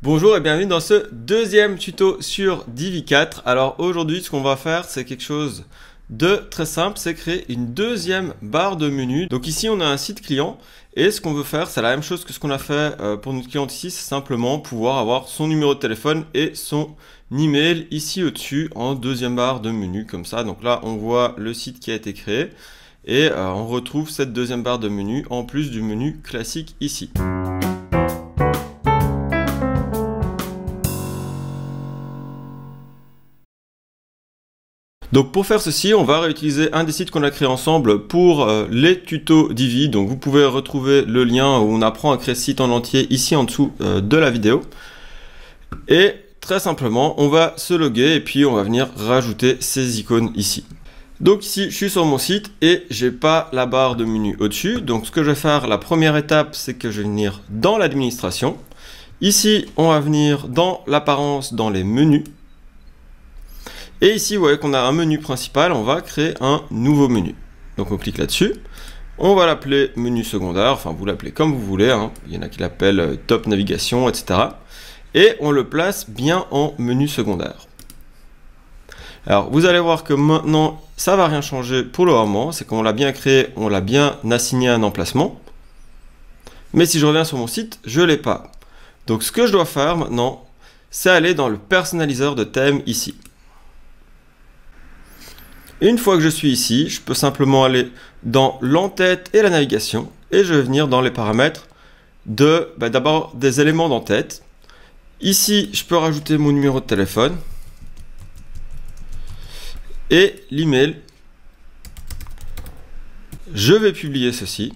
Bonjour et bienvenue dans ce deuxième tuto sur Divi 4. Alors aujourd'hui ce qu'on va faire c'est quelque chose de très simple, c'est créer une deuxième barre de menu. Donc ici on a un site client et ce qu'on veut faire c'est la même chose que ce qu'on a fait pour notre cliente ici, c'est simplement pouvoir avoir son numéro de téléphone et son email ici au-dessus en deuxième barre de menu comme ça. Donc là on voit le site qui a été créé et on retrouve cette deuxième barre de menu en plus du menu classique ici. Donc pour faire ceci, on va réutiliser un des sites qu'on a créé ensemble pour les tutos Divi. Donc vous pouvez retrouver le lien où on apprend à créer ce site en entier ici en dessous de la vidéo. Et très simplement, on va se loguer et puis on va venir rajouter ces icônes ici. Donc ici, je suis sur mon site et j'ai pas la barre de menu au-dessus. Donc ce que je vais faire, la première étape, c'est que je vais venir dans l'administration. Ici, on va venir dans l'apparence, dans les menus. Et ici, vous voyez qu'on a un menu principal, on va créer un nouveau menu. Donc on clique là-dessus, on va l'appeler menu secondaire, enfin vous l'appelez comme vous voulez, hein. Il y en a qui l'appellent top navigation, etc. Et on le place bien en menu secondaire. Alors vous allez voir que maintenant, ça va rien changer pour le moment, c'est qu'on l'a bien créé, on l'a bien assigné à un emplacement. Mais si je reviens sur mon site, je ne l'ai pas. Donc ce que je dois faire maintenant, c'est aller dans le personnaliseur de thème ici. Une fois que je suis ici, je peux simplement aller dans l'entête et la navigation et je vais venir dans les paramètres de d'abord des éléments d'entête. Ici, je peux rajouter mon numéro de téléphone et l'email. Je vais publier ceci.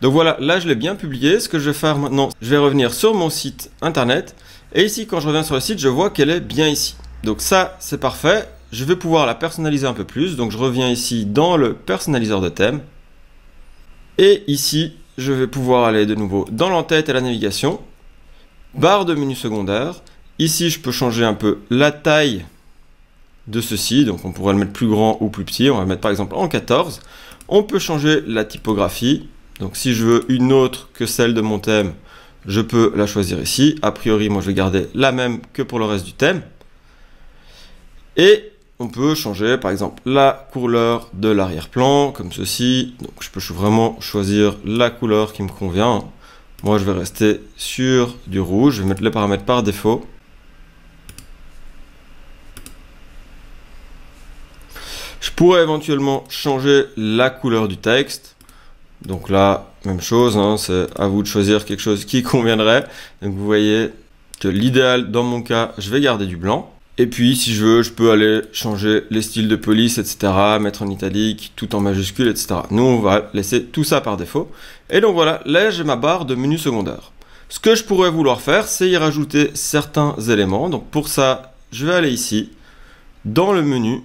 Donc voilà, là je l'ai bien publié. Ce que je vais faire maintenant, je vais revenir sur mon site internet et ici, quand je reviens sur le site, je vois qu'elle est bien ici. Donc ça, c'est parfait. Je vais pouvoir la personnaliser un peu plus, donc je reviens ici dans le personnaliseur de thème. Et ici, je vais pouvoir aller de nouveau dans l'entête et la navigation. Barre de menu secondaire. Ici, je peux changer un peu la taille de ceci, donc on pourrait le mettre plus grand ou plus petit. On va le mettre par exemple en 14. On peut changer la typographie. Donc si je veux une autre que celle de mon thème, je peux la choisir ici. A priori, moi je vais garder la même que pour le reste du thème. Et on peut changer par exemple la couleur de l'arrière-plan comme ceci. Donc je peux vraiment choisir la couleur qui me convient. Moi je vais rester sur du rouge, je vais mettre les paramètres par défaut. Je pourrais éventuellement changer la couleur du texte. Donc là, même chose, hein, c'est à vous de choisir quelque chose qui conviendrait. Donc vous voyez que l'idéal dans mon cas, je vais garder du blanc. Et puis, si je veux, je peux aller changer les styles de police, etc., mettre en italique, tout en majuscule, etc. Nous, on va laisser tout ça par défaut. Et donc voilà, là, j'ai ma barre de menu secondaire. Ce que je pourrais vouloir faire, c'est y rajouter certains éléments. Donc pour ça, je vais aller ici, dans le menu.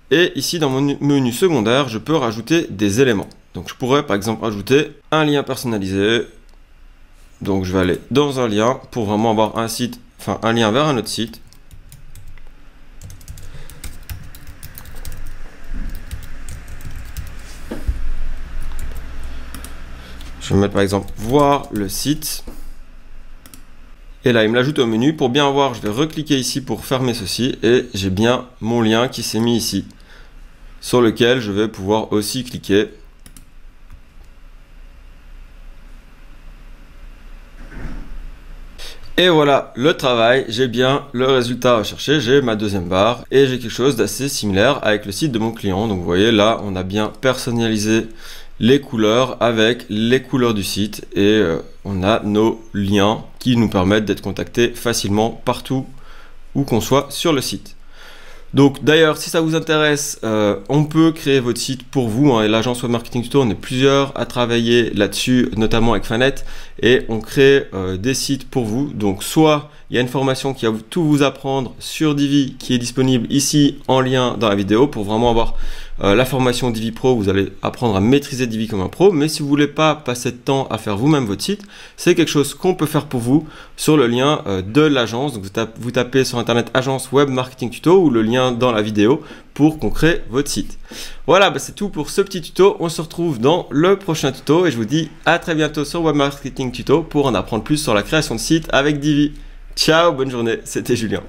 Et ici, dans mon menu secondaire, je peux rajouter des éléments. Donc je pourrais, par exemple, rajouter un lien personnalisé. Donc je vais aller dans un lien pour vraiment avoir un site, enfin un lien vers un autre site. Je vais mettre par exemple voir le site. Et là, il me l'ajoute au menu. Pour bien voir, je vais recliquer ici pour fermer ceci. Et j'ai bien mon lien qui s'est mis ici. Sur lequel je vais pouvoir aussi cliquer. Et voilà le travail. J'ai bien le résultat recherché. J'ai ma deuxième barre. Et j'ai quelque chose d'assez similaire avec le site de mon client. Donc vous voyez là, on a bien personnalisé les couleurs avec les couleurs du site et on a nos liens qui nous permettent d'être contactés facilement partout où qu'on soit sur le site. Donc d'ailleurs, si ça vous intéresse, on peut créer votre site pour vous, hein, et l'agence Web Marketing Tuto, on est plusieurs à travailler là-dessus, notamment avec Fanet, et on crée des sites pour vous. Donc soit il y a une formation qui va tout vous apprendre sur Divi qui est disponible ici en lien dans la vidéo pour vraiment avoir la formation Divi Pro, vous allez apprendre à maîtriser Divi comme un pro. Mais si vous voulez pas passer de temps à faire vous-même votre site, c'est quelque chose qu'on peut faire pour vous sur le lien de l'agence. Donc vous tapez sur internet agence Web Marketing Tuto ou le lien dans la vidéo pour qu'on crée votre site. Voilà, c'est tout pour ce petit tuto. On se retrouve dans le prochain tuto et je vous dis à très bientôt sur Web Marketing Tuto pour en apprendre plus sur la création de sites avec Divi. Ciao, bonne journée, c'était Julien.